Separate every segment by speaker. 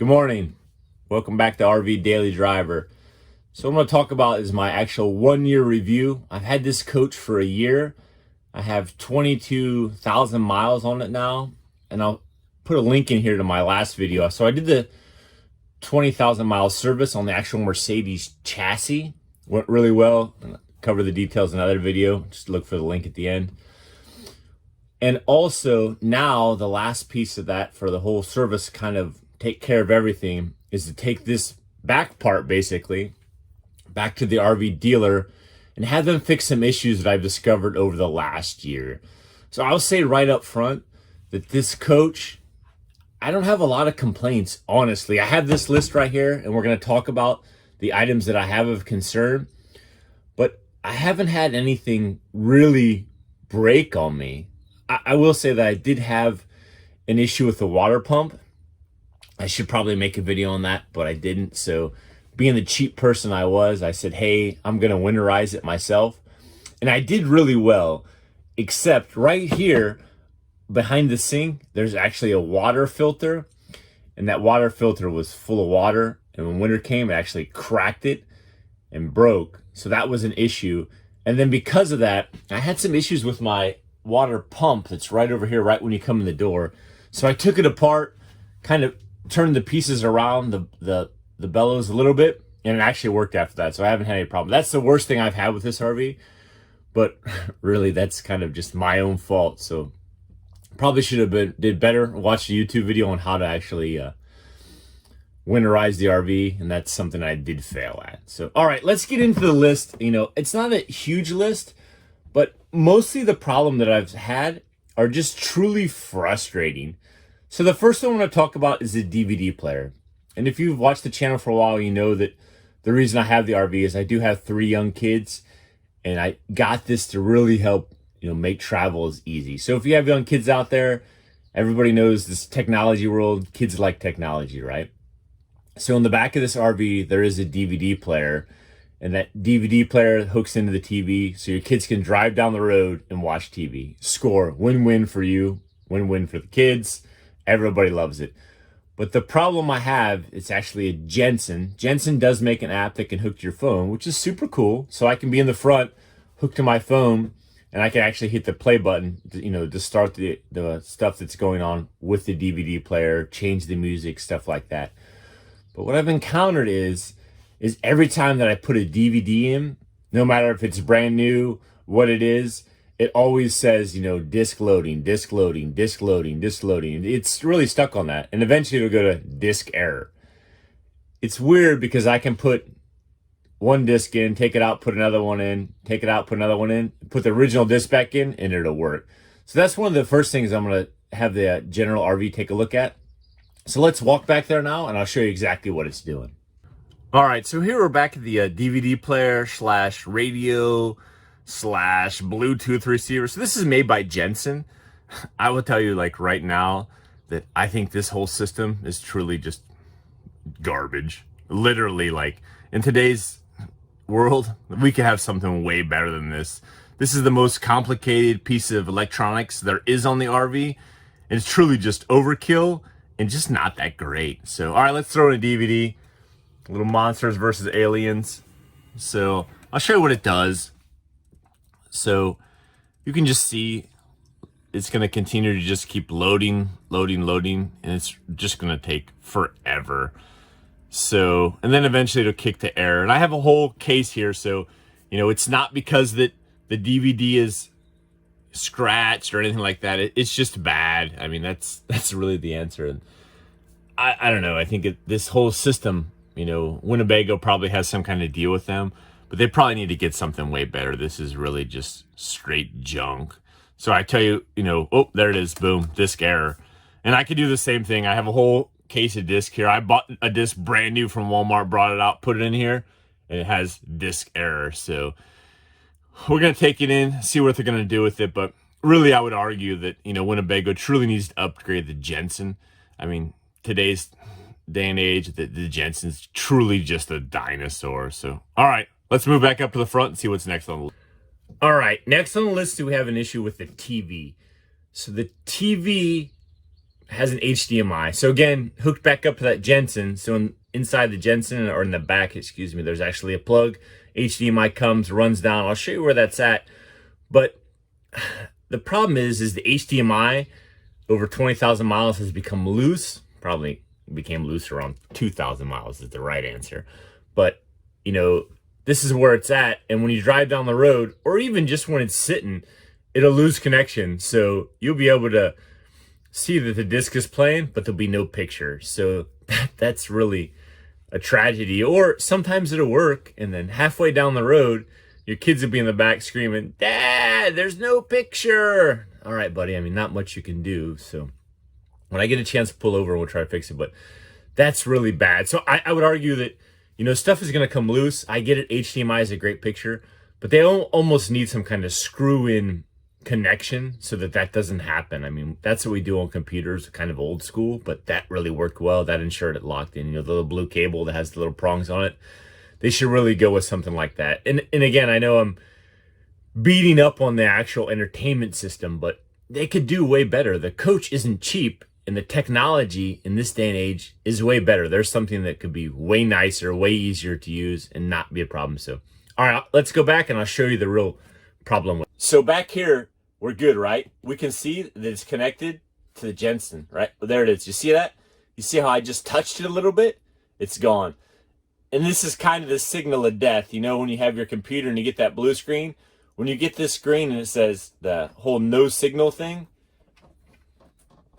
Speaker 1: Good morning. Welcome back to RV Daily Driver. So what I'm going to talk about is my actual 1-year review. I've had this coach for a year. I have 22,000 miles on it now, and I'll put a link in here to my last video. So I did the 20,000 mile service on the actual Mercedes chassis. Went really well. I'll cover the details in another video. Just look for the link at the end. And also now the last piece of that for the whole service, kind of take care of everything, is to take this back part basically back to the RV dealer and have them fix some issues that I've discovered over the last year. So I'll say right up front that this coach, I don't have a lot of complaints, honestly. I have this list right here and we're going to talk about the items that I have of concern, but I haven't had anything really break on me. I will say that I did have an issue with the water pump. I should probably make a video on that, but I didn't. So being the cheap person I was, I said, hey, I'm going to winterize it myself. And I did really well, except right here behind the sink, there's actually a water filter. And that water filter was full of water. And when winter came, it actually cracked it and broke. So that was an issue. And then because of that, I had some issues with my water pump that's right over here, right when you come in the door. So I took it apart, kind of turned the pieces around the bellows a little bit, and it actually worked after that. So I haven't had any problem. That's the worst thing I've had with this RV, but really that's kind of just my own fault. So probably should have did better, watched a YouTube video on how to actually winterize the RV, and that's something I did fail at. So all right, let's get into the list. You know, it's not a huge list, but mostly the problem that I've had are just truly frustrating. So the first thing I want to talk about is the DVD player. And if you've watched the channel for a while, you know that the reason I have the RV is I do have 3 young kids, and I got this to really help, make travel as easy. So if you have young kids out there, everybody knows this technology world, kids like technology, right? So in the back of this RV, there is a DVD player, and that DVD player hooks into the TV so your kids can drive down the road and watch TV. Score, win-win for you, win-win for the kids. Everybody loves it. But the problem I have, it's actually a Jensen. Jensen does make an app that can hook to your phone, which is super cool. So I can be in the front, hooked to my phone, and I can actually hit the play button, to start the stuff that's going on with the DVD player, change the music, stuff like that. But what I've encountered is every time that I put a DVD in, no matter if it's brand new, what it is, it always says, disc loading, disc loading, disc loading, disc loading. It's really stuck on that. And eventually it'll go to disc error. It's weird because I can put one disc in, take it out, put another one in, take it out, put another one in, put the original disc back in, and it'll work. So that's one of the first things I'm going to have the general RV take a look at. So let's walk back there now, and I'll show you exactly what it's doing. All right, so here we're back at the DVD player / radio / Bluetooth receiver. So this is made by Jensen. I will tell you, right now, that I think this whole system is truly just garbage. Literally, in today's world, we could have something way better than this. This is the most complicated piece of electronics there is on the RV, and it's truly just overkill and just not that great. So all right, let's throw in a DVD. Little monsters versus aliens. So I'll show you what it does. So you can just see it's going to continue to just keep loading, and it's just going to take forever. So, and then eventually it'll kick to error. And I have a whole case here. So, it's not because that the DVD is scratched or anything like that. It's just bad. I mean, that's really the answer. And I don't know. I think this whole system, Winnebago probably has some kind of deal with them, but they probably need to get something way better. This is really just straight junk. So I tell you, oh, there it is. Boom, disc error. And I could do the same thing. I have a whole case of disc here. I bought a disc brand new from Walmart, brought it out, put it in here, and it has disc error. So we're going to take it in, see what they're going to do with it. But really, I would argue that, Winnebago truly needs to upgrade the Jensen. I mean, today's day and age, the Jensen's truly just a dinosaur. So, all right, let's move back up to the front and see what's next on the list. All right, next on the list, we have an issue with the TV. So the TV has an HDMI. So again, hooked back up to that Jensen. So inside the Jensen, or in the back, excuse me, there's actually a plug. HDMI comes, runs down. I'll show you where that's at. But the problem is the HDMI over 20,000 miles has become loose. Probably became loose around 2,000 miles is the right answer. But, you know, this is where it's at. And when you drive down the road, or even just when it's sitting, it'll lose connection. So you'll be able to see that the disc is playing, but there'll be no picture. So that's really a tragedy. Or sometimes it'll work, and then halfway down the road, your kids will be in the back screaming, "Dad, there's no picture." All right, buddy. I mean, not much you can do. So when I get a chance to pull over, we'll try to fix it. But that's really bad. So I would argue that, you know, stuff is going to come loose. I get it. HDMI is a great picture, but they almost need some kind of screw-in connection so that doesn't happen. I mean, that's what we do on computers, kind of old school, but that really worked well. That ensured it locked in. You know, the little blue cable that has the little prongs on it. They should really go with something like that. And again, I know I'm beating up on the actual entertainment system, but they could do way better. The coach isn't cheap, and the technology in this day and age is way better. There's something that could be way nicer, way easier to use, and not be a problem. So, all right, let's go back and I'll show you the real problem. So back here, we're good, right? We can see that it's connected to the Jensen, right? There it is. You see that? You see how I just touched it a little bit? It's gone. And this is kind of the signal of death. You know, when you have your computer and you get that blue screen, when you get this screen and it says the whole no signal thing,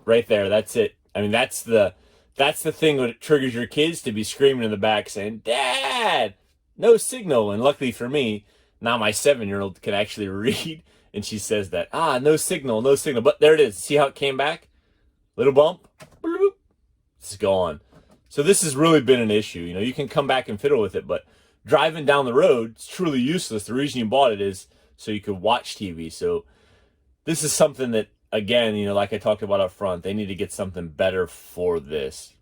Speaker 1: right there, that's it. I mean, that's the thing that triggers your kids to be screaming in the back saying, "Dad, no signal." And luckily for me, now my 7-year-old can actually read, and she says that, no signal, no signal. But there it is. See how it came back? Little bump. Bloop. It's gone. So this has really been an issue. You know, you can come back and fiddle with it, but driving down the road, it's truly useless. The reason you bought it is so you could watch TV. So this is something that, again, you know, like I talked about up front, they need to get something better for this.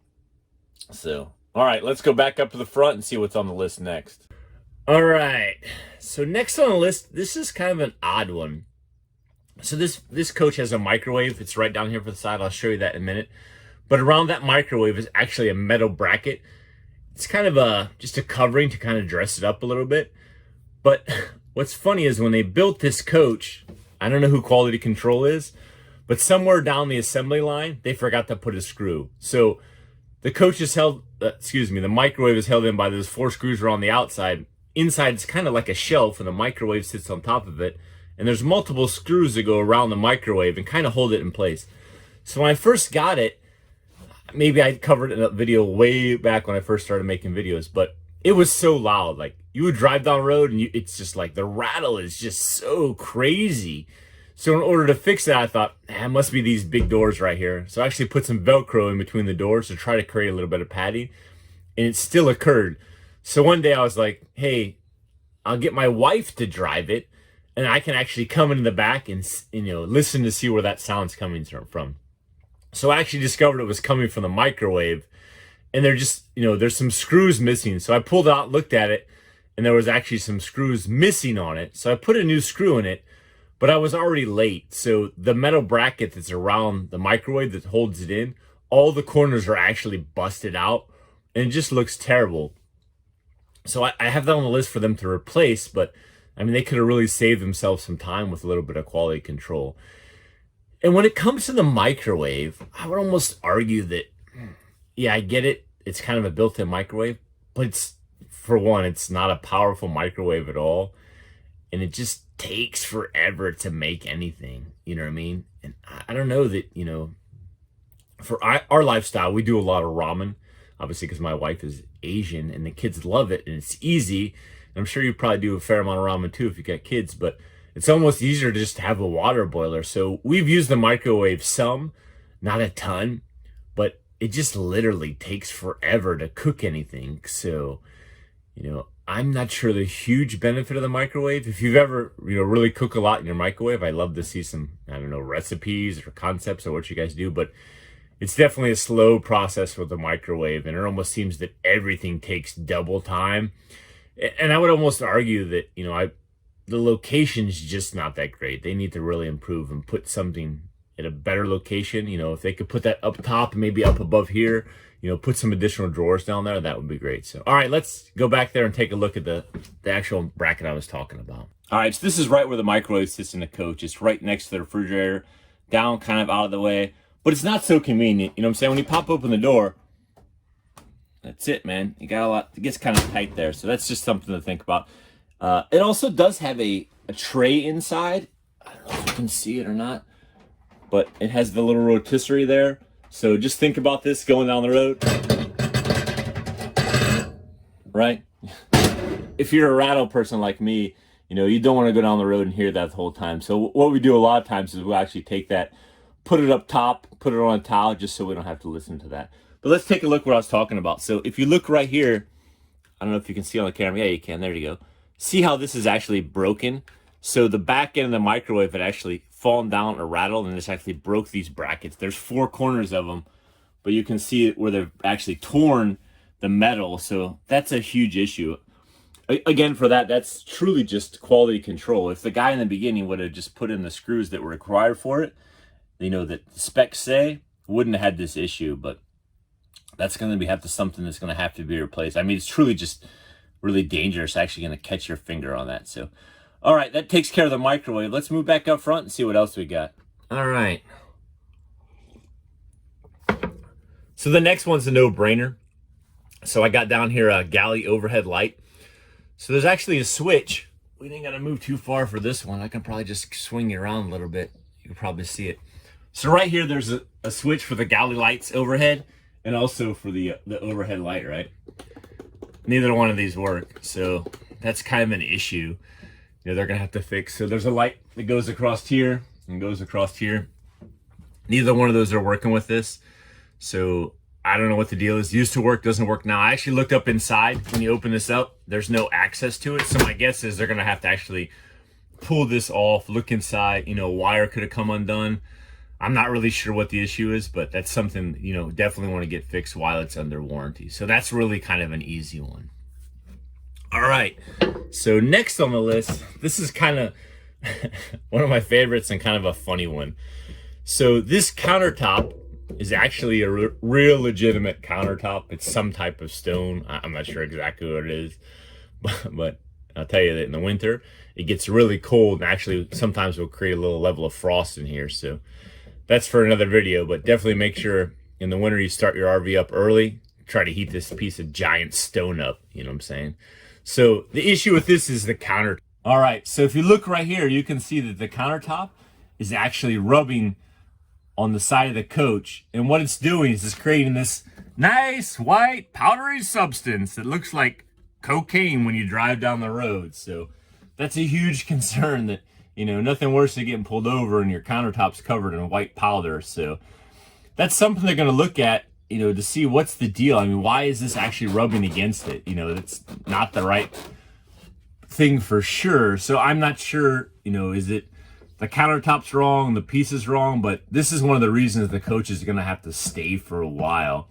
Speaker 1: So, all right, let's go back up to the front and see what's on the list next. All right, so next on the list, this is kind of an odd one. So this coach has a microwave. It's right down here for the side. I'll show you that in a minute. But around that microwave is actually a metal bracket. It's kind of just a covering to kind of dress it up a little bit. But what's funny is when they built this coach, I don't know who quality control is, but somewhere down the assembly line, they forgot to put a screw. So the coach is held, the microwave is held in by those 4 screws around the outside. Inside, it's kind of like a shelf, and the microwave sits on top of it. And there's multiple screws that go around the microwave and kind of hold it in place. So when I first got it, maybe I covered it in a video way back when I first started making videos, but it was so loud. Like, you would drive down the road and it's just like the rattle is just so crazy. So in order to fix that, I thought, it must be these big doors right here. So I actually put some Velcro in between the doors to try to create a little bit of padding, and it still occurred. So one day I was like, hey, I'll get my wife to drive it, and I can actually come in the back and, you know, listen to see where that sound's coming from. So I actually discovered it was coming from the microwave, and they're just, you know, there's some screws missing. So I pulled out, looked at it, and there was actually some screws missing on it. So I put a new screw in it, but I was already late. So the metal bracket that's around the microwave that holds it in, all the corners are actually busted out, and it just looks terrible. So I have that on the list for them to replace, but I mean, they could have really saved themselves some time with a little bit of quality control. And when it comes to the microwave, I would almost argue that, yeah, I get it. It's kind of a built-in microwave, but it's, for one, it's not a powerful microwave at all. And it just takes forever to make anything, you know what I mean? And I don't know that, you know, for our lifestyle, we do a lot of ramen, obviously because my wife is Asian and the kids love it and it's easy. And I'm sure you probably do a fair amount of ramen too if you got kids, but it's almost easier to just have a water boiler. So we've used the microwave some, not a ton, but it just literally takes forever to cook anything. So, you know, I'm not sure the huge benefit of the microwave. If you've ever, you know, really cook a lot in your microwave, I'd love to see some, I don't know, recipes or concepts or what you guys do, but it's definitely a slow process with the microwave, and it almost seems that everything takes double time. And I would almost argue that, you know, the location's just not that great. They need to really improve and put something at a better location. You know, if they could put that up top, maybe up above here, you know, put some additional drawers down there, that would be great. So, all right, let's go back there and take a look at the actual bracket I was talking about. All right, so this is right where the microwave sits in the coach. It's right next to the refrigerator, down kind of out of the way, but it's not so convenient. You know what I'm saying? When you pop open the door, that's it, man. You got a lot, it gets kind of tight there. So that's just something to think about. It also does have a tray inside. I don't know if you can see it or not, but it has the little rotisserie there. So just think about this going down the road, right? If you're a rattle person like me, you know, you don't want to go down the road and hear that the whole time. So what we do a lot of times is we'll actually take that, put it up top, put it on a towel, just so we don't have to listen to that. But let's take a look what I was talking about. So if you look right here, I don't know if you can see on the camera. Yeah, you can. There you go. See how this is actually broken? So the back end of the microwave had actually fallen down or rattled, and this actually broke these brackets. There's 4 corners of them, but you can see it where they've actually torn the metal. So that's a huge issue. Again, for that, that's truly just quality control. If the guy in the beginning would have just put in the screws that were required for it, you know, that the specs say, wouldn't have had this issue. But that's going to be something that's going to have to be replaced. I mean, it's truly just really dangerous. Actually going to catch your finger on that. So, all right, that takes care of the microwave. Let's move back up front and see what else we got. All right. So the next one's a no-brainer. So I got down here a galley overhead light. So there's actually a switch. We ain't got to move too far for this one. I can probably just swing it around a little bit. You can probably see it. So right here, there's a switch for the galley lights overhead and also for the overhead light, right? Neither one of these work. So that's kind of an issue. You know, they're going to have to fix. So there's a light that goes across here and goes across here. Neither one of those are working with this. So I don't know what the deal is. Used to work, doesn't work now. I actually looked up inside. When you open this up, there's no access to it. So my guess is they're going to have to actually pull this off, look inside. You know, wire could have come undone. I'm not really sure what the issue is, but that's something, you know, definitely want to get fixed while it's under warranty. So that's really kind of an easy one. All right. So next on the list, this is kind of one of my favorites and kind of a funny one. So this countertop is actually a real legitimate countertop. It's some type of stone. I'm not sure exactly what it is, but I'll tell you that in the winter, it gets really cold, and actually sometimes we'll create a little level of frost in here. So that's for another video, but definitely make sure in the winter you start your RV up early. Try to heat this piece of giant stone up, you know what I'm saying? So the issue with this is the countertop. All right, so if you look right here, you can see that the countertop is actually rubbing on the side of the coach, and what it's doing is it's creating this nice white powdery substance that looks like cocaine when you drive down the road. So that's a huge concern, that, you know, nothing worse than getting pulled over and your countertop's covered in white powder. So that's something they're going to look at, you know, to see what's the deal. I mean, why is this actually rubbing against it? You know, that's not the right thing for sure. So I'm not sure, you know, is it the countertop's wrong, the piece is wrong, but this is one of the reasons the coach is going to have to stay for a while.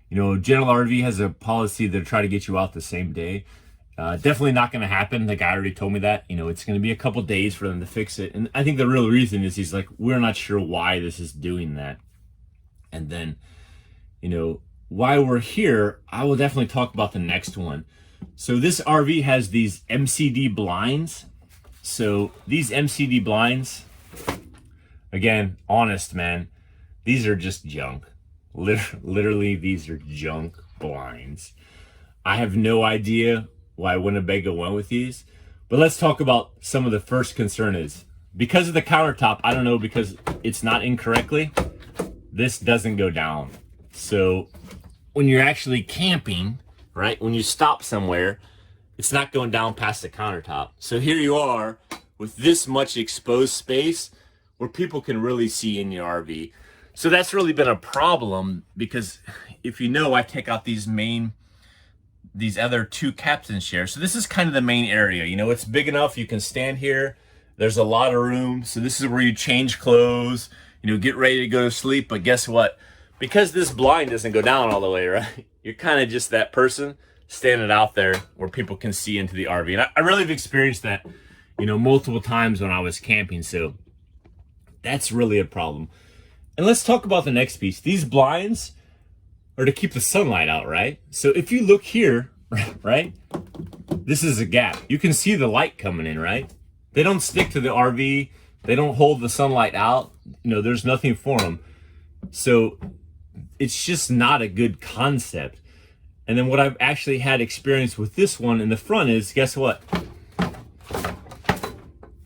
Speaker 1: You know, General RV has a policy to try to get you out the same day. Definitely not going to happen. The guy already told me that. You know, it's going to be a couple days for them to fix it. And I think the real reason is he's like, we're not sure why this is doing that. And then, you know, while we're here, I will definitely talk about the next one. So this RV has these MCD blinds. So these MCD blinds, again, honest, man, these are just junk. Literally, these are junk blinds. I have no idea why Winnebago went with these, but let's talk about some of the first concern is. Because of the countertop, I don't know, because it's not incorrectly, this doesn't go down. So when you're actually camping, right, when you stop somewhere, it's not going down past the countertop. So here you are with this much exposed space where people can really see in your RV. So that's really been a problem, because if you know, I take out these other 2 captain chairs. So this is kind of the main area. You know, it's big enough you can stand here. There's a lot of room. So this is where you change clothes, you know, get ready to go to sleep. But guess what? Because this blind doesn't go down all the way, right? You're kind of just that person standing out there where people can see into the RV. And I really have experienced that, you know, multiple times when I was camping. So That's really a problem. And let's talk about the next piece. These blinds are to keep the sunlight out, right? So if you look here, right, this is a gap. You can see the light coming in, right? They don't stick to the RV. They don't hold the sunlight out. You know, there's nothing for them. So it's just not a good concept. And then what I've actually had experience with this one in the front is, guess what?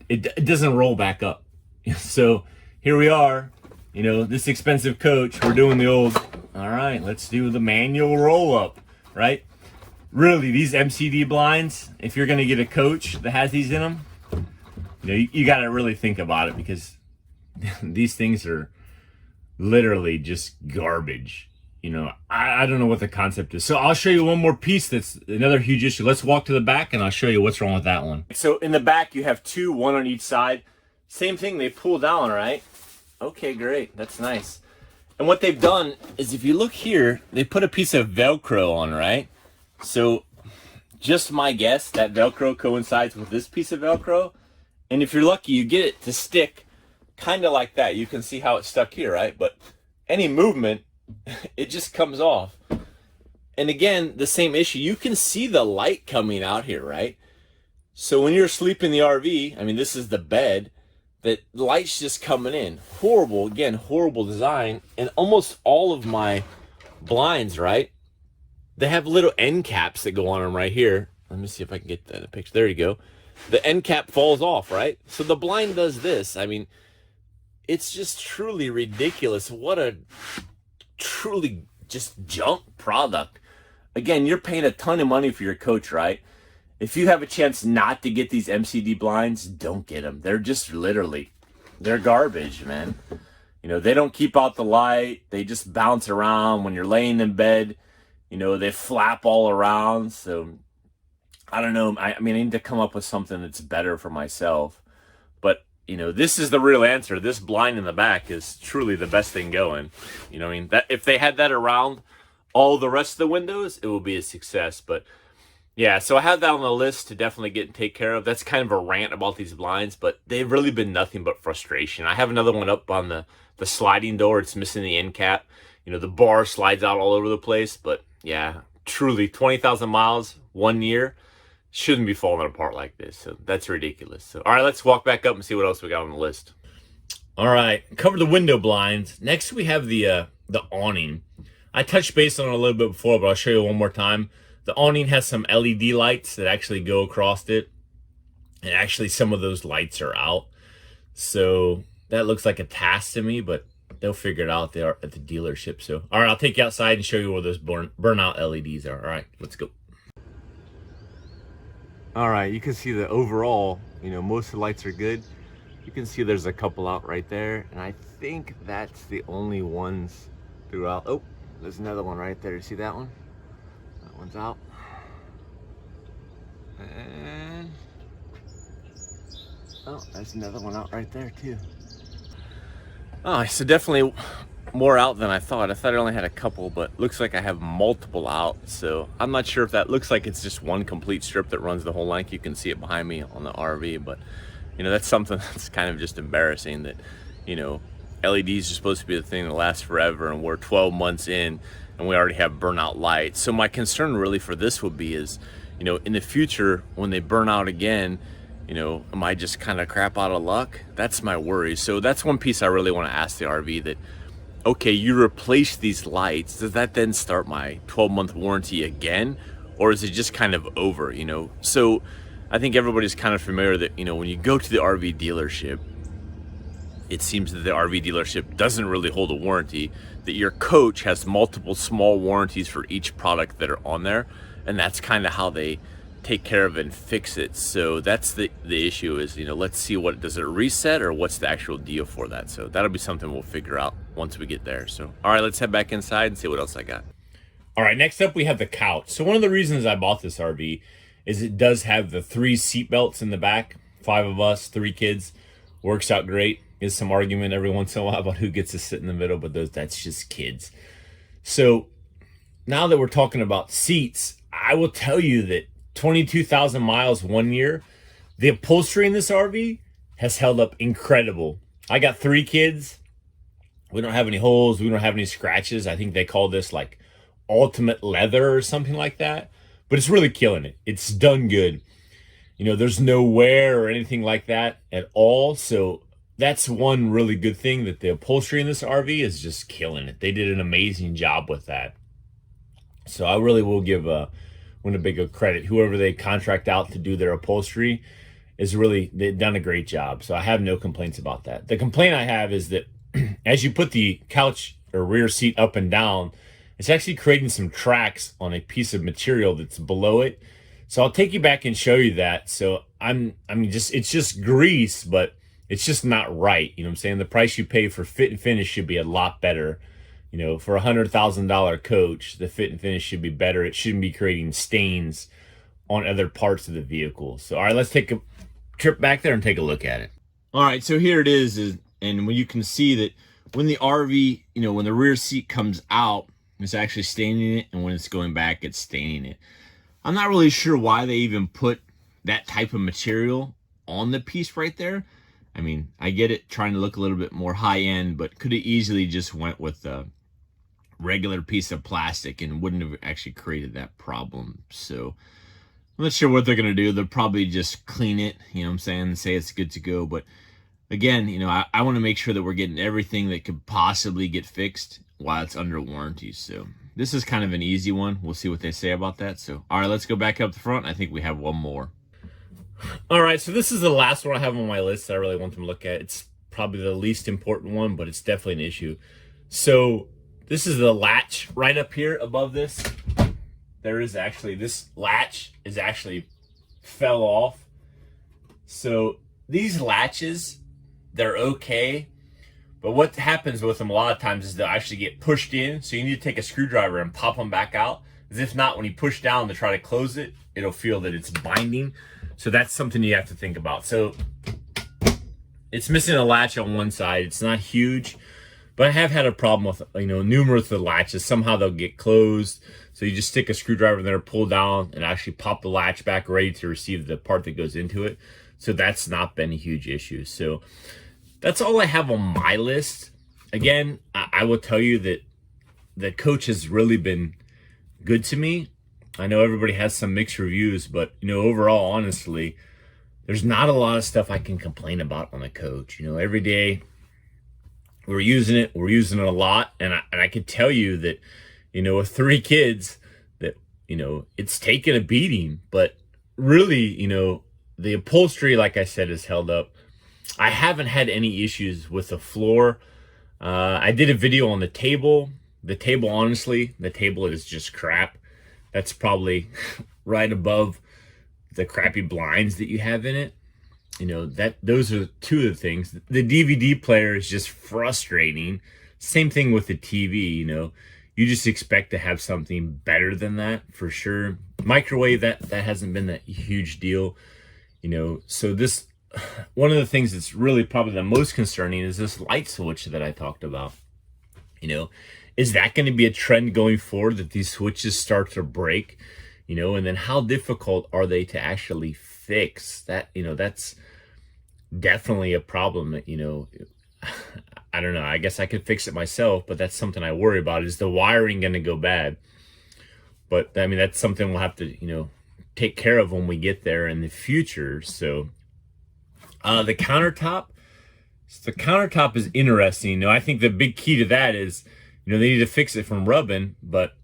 Speaker 1: It doesn't roll back up. So here we are, you know, this expensive coach, we're doing the old, all right, let's do the manual roll up, right? Really, these MCD blinds, if you're gonna get a coach that has these in them, you know, you gotta really think about it, because these things are literally just garbage. You know, I don't know what the concept is. So I'll show you one more piece that's another huge issue. Let's walk to the back and I'll show you what's wrong with that one. So in the back, you have two, one on each side. Same thing, they pull down, right? Okay, great, that's nice. And what they've done is, if you look here, they put a piece of Velcro on, right? So just my guess, that Velcro coincides with this piece of Velcro. And if you're lucky, you get it to stick kind of like that. You can see how it's stuck here, right? But any movement, it just comes off. And again, the same issue. You can see the light coming out here, right? So when you're asleep in the RV, I mean, this is the bed, that light's just coming in. Horrible, again, horrible design. And almost all of my blinds, right, they have little end caps that go on them right here. Let me see if I can get that in a picture. There you go. The end cap falls off, right? So the blind does this. I mean, it's just truly ridiculous. What a truly just junk product. Again, you're paying a ton of money for your coach, right? If you have a chance not to get these MCD blinds, don't get them. They're just literally, they're garbage, man. You know, they don't keep out the light. They just bounce around when you're laying in bed. You know, they flap all around. So I don't know. I mean, I need to come up with something that's better for myself. But, you know, this is the real answer. This blind in the back is truly the best thing going. You know what I mean? That, if they had that around all the rest of the windows, it would be a success. But yeah, so I have that on the list to definitely get and take care of. That's kind of a rant about these blinds, but they've really been nothing but frustration. I have another one up on the sliding door. It's missing the end cap. You know, the bar slides out all over the place. But yeah, truly 20,000 miles, 1 year, shouldn't be falling apart like this. So that's ridiculous. So all right, let's walk back up and see what else we got on the list. All right, cover the window blinds. Next we have the awning. I touched base on it a little bit before, but I'll show you one more time. The awning has some LED lights that actually go across it. And actually some of those lights are out. So that looks like a task to me, but they'll figure it out there at the dealership. So, all right, I'll take you outside and show you where those burnout LEDs are. All right, let's go. All right, you can see the overall, you know, most of the lights are good. You can see there's a couple out right there. And I think that's the only ones throughout. Oh, there's another one right there. You see that one? That one's out. And oh, there's another one out right there too. Oh, so definitely more out than I thought. I thought I only had a couple, but looks like I have multiple out. So I'm not sure if that looks like it's just one complete strip that runs the whole length. You can see it behind me on the RV, but you know, that's something that's kind of just embarrassing that, you know, LEDs are supposed to be the thing that lasts forever, and we're 12 months in and we already have burnout lights. So my concern really for this would be is, you know, in the future when they burn out again, you know, am I just kind of crap out of luck? That's my worry. So that's one piece I really want to ask the RV, that, okay, you replace these lights, does that then start my 12-month warranty again? Or is it just kind of over, you know? So I think everybody's kind of familiar that, you know, when you go to the RV dealership, it seems that the RV dealership doesn't really hold a warranty, that your coach has multiple small warranties for each product that are on there. And that's kind of how they take care of it and fix it. So that's the issue is, you know, let's see, what does it reset, or what's the actual deal for that? So that'll be something we'll figure out once we get there. So, all right, let's head back inside and see what else I got. All right, next up we have the couch. So one of the reasons I bought this RV is it does have the 3 seat belts in the back. 5 of us, 3 kids, works out great. Is some argument every once in a while about who gets to sit in the middle, but that's just kids. So now that we're talking about seats, I will tell you that 22,000 miles, 1 year, the upholstery in this RV has held up incredible. I got 3 kids. We don't have any holes. We don't have any scratches. I think they call this like ultimate leather or something like that. But it's really killing it. It's done good. You know, there's no wear or anything like that at all. So that's one really good thing, that the upholstery in this RV is just killing it. They did an amazing job with that. So I really will give Winnebago credit. Whoever they contract out to do their upholstery they've done a great job. So I have no complaints about that. The complaint I have is that as you put the couch or rear seat up and down, it's actually creating some tracks on a piece of material that's below it. So I'll take you back and show you that. So it's just grease, but it's just not right. You know what I'm saying? The price you pay for fit and finish should be a lot better. You know, for $100,000 coach, the fit and finish should be better. It shouldn't be creating stains on other parts of the vehicle. So, all right, let's take a trip back there and take a look at it. All right, so here it is, and when you can see that when the RV, you know, when the rear seat comes out, it's actually staining it, and when it's going back, it's staining it. I'm not really sure why they even put that type of material on the piece right there. I mean, I get it, trying to look a little bit more high-end, but could have easily just went with a regular piece of plastic and wouldn't have actually created that problem. So I'm not sure what they're going to do. They'll probably just clean it, you know what I'm saying, and say it's good to go. But again, you know, I want to make sure that we're getting everything that could possibly get fixed while it's under warranty. So this is kind of an easy one. We'll see what they say about that. So, all right, let's go back up the front. I think we have one more. All right, so this is the last one I have on my list that I really want them to look at. It's probably the least important one, but it's definitely an issue. So this is the latch right up here above this. There is actually, this latch is actually fell off. So these latches, they're okay, but what happens with them a lot of times is they'll actually get pushed in. So you need to take a screwdriver and pop them back out. As if not, when you push down to try to close it, it'll feel that it's binding. So that's something you have to think about. So it's missing a latch on one side. It's not huge, but I have had a problem with, you know, numerous of the latches. Somehow they'll get closed. So you just stick a screwdriver in there, pull down, and actually pop the latch back, ready to receive the part that goes into it. So that's not been a huge issue. So that's all I have on my list. Again, I will tell you that the coach has really been good to me. I know everybody has some mixed reviews, but, you know, overall, honestly, there's not a lot of stuff I can complain about on the coach. You know, every day we're using it a lot. And I can tell you that, you know, with 3 kids, that, you know, it's taken a beating, but really, you know, the upholstery, like I said, is held up. I haven't had any issues with the floor. I did a video on the table. The table, honestly, the table is just crap. That's probably right above the crappy blinds that you have in it. You know, those are 2 of the things. The DVD player is just frustrating. Same thing with the TV, you know. You just expect to have something better than that, for sure. Microwave, that hasn't been that huge deal. You know, so this, one of the things that's really probably the most concerning is this light switch that I talked about. You know, is that going to be a trend going forward, that these switches start to break? You know, and then how difficult are they to actually fix? That, you know, that's definitely a problem that, you know, I don't know, I guess I could fix it myself, but that's something I worry about. Is the wiring going to go bad? But I mean, that's something we'll have to, you know, take care of when we get there in the future. So the countertop is interesting. You know, I think the big key to that is, you know, they need to fix it from rubbing, but,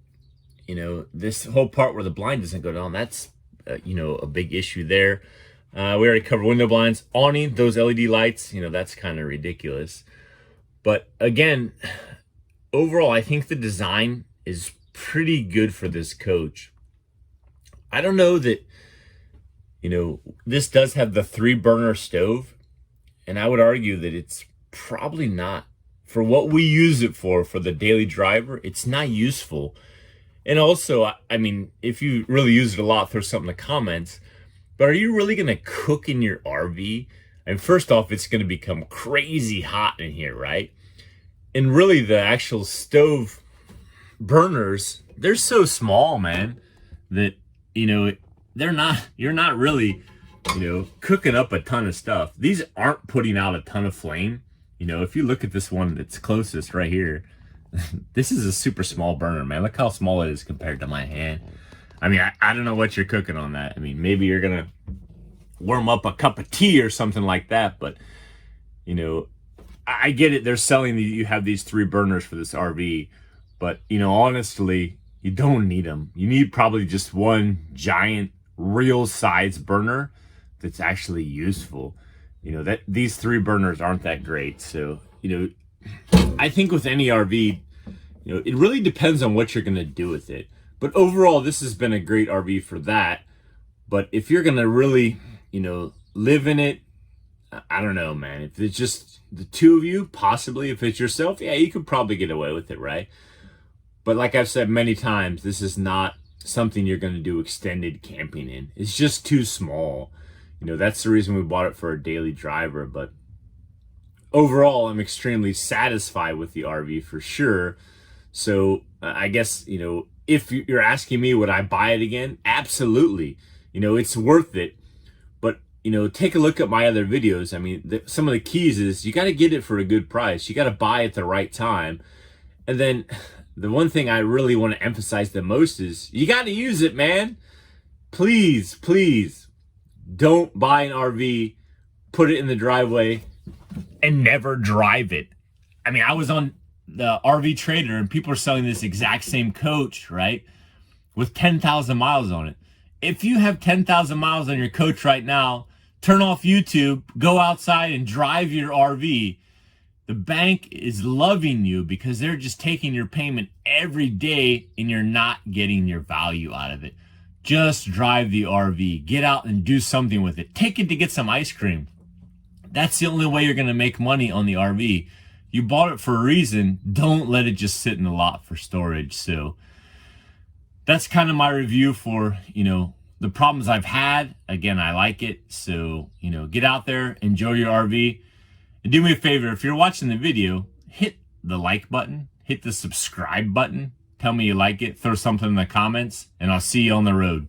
Speaker 1: you know, this whole part where the blind doesn't go down, that's, you know, a big issue there. We already covered window blinds. Awning, those LED lights, you know, that's kind of ridiculous. But again, overall, I think the design is pretty good for this coach. I don't know that, you know, this does have the 3-burner stove, and I would argue that it's probably not, for what we use it for the daily driver, it's not useful. And also, I mean, if you really use it a lot, throw something in the comments. But are you really going to cook in your RV? And first off, it's going to become crazy hot in here, right? And really, the actual stove burners, they're so small, man, that, you know, you're not really, you know, cooking up a ton of stuff. These aren't putting out a ton of flame. You know, if you look at this one that's closest right here, this is a super small burner, man. Look how small it is compared to my hand. I mean, I don't know what you're cooking on that. I mean, maybe you're gonna warm up a cup of tea or something like that, but you know, I get it. They're selling you have these 3 burners for this RV, but you know, honestly, you don't need them. You need probably just one giant real size burner that's actually useful. You know, that these 3 burners aren't that great. So, you know, I think with any RV, you know, it really depends on what you're going to do with it. But overall, this has been a great RV for that. But if you're going to really, you know, live in it, I don't know, man. If it's just the 2 of you, possibly. If it's yourself, yeah, you could probably get away with it, right? But like I've said many times, this is not something you're going to do extended camping in. It's just too small. You know, that's the reason we bought it for a daily driver. But overall, I'm extremely satisfied with the RV for sure. So I guess, you know, if you're asking me, would I buy it again? Absolutely. You know, it's worth it. But, you know, take a look at my other videos. I mean, some of the keys is you got to get it for a good price. You got to buy at the right time. And then the one thing I really want to emphasize the most is you got to use it, man. Please, please don't buy an RV, put it in the driveway, and never drive it. I mean, I was on the RV Trader and people are selling this exact same coach, right? With 10,000 miles on it. If you have 10,000 miles on your coach right now, turn off YouTube, go outside and drive your RV. The bank is loving you because they're just taking your payment every day and you're not getting your value out of it. Just drive the RV. Get out and do something with it. Take it to get some ice cream. That's the only way you're going to make money on the RV. You bought it for a reason. Don't let it just sit in the lot for storage. So that's kind of my review for, you know, the problems I've had. Again, I like it. So, you know, get out there, enjoy your RV. And do me a favor, if you're watching the video, hit the like button, hit the subscribe button. Tell me you like it, throw something in the comments, and I'll see you on the road.